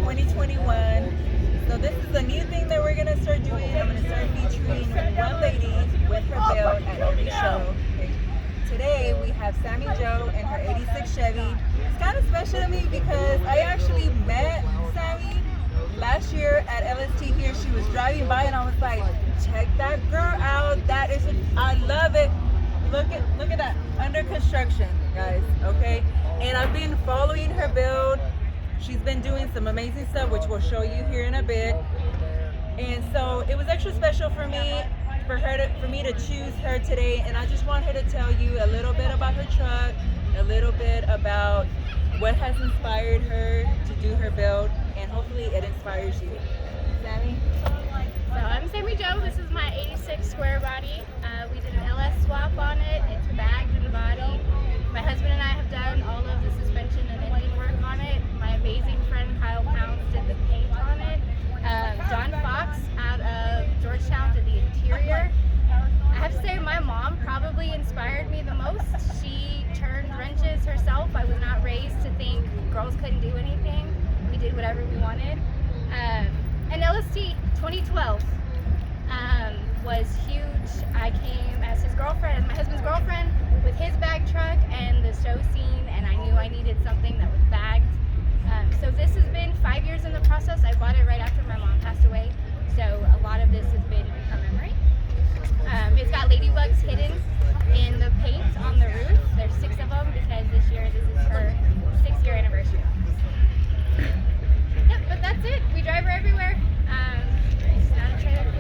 2021. So this is a new thing that we're gonna start doing. I'm gonna start featuring one lady with her build at every show. Today we have Sami Jo and her '86 Chevy. It's kind of special to me because I actually met Sami last year at LST here. She was driving by and I was like, check that girl out. That is, I love it. Look at that, under construction, guys. Okay, and I've been following her build. She's been doing some amazing stuff, which we'll show you here in a bit. And so it was extra special for me, for me to choose her today. And I just want her to tell you a little bit about her truck, a little bit about what has inspired her to do her build, and hopefully it inspires you. Sammy? So I'm Sami Jo. This is my '86 square body. We did an LS swap on it. It's bagged in the body. My husband and I have done all of the suspension and engine work on it. My amazing friend Kyle Pounds did the paint on it. John Fox out of Georgetown did the interior. I have to say my mom probably inspired me the most. She turned wrenches herself. I was not raised to think girls couldn't do anything. We did whatever we wanted. And LST 2012 was huge. I came as his girlfriend, my husband's girlfriend, with his bag truck and the show scene, and I knew I needed something that was bagged. So this has been 5 years in the process. I bought it right after my mom passed away, so a lot of this has been her memory. It's got ladybugs hidden in the paint on the roof. There's 6 of them because this year this is her 6-year anniversary. Yep, but that's it. We drive her everywhere. It's not a trailer.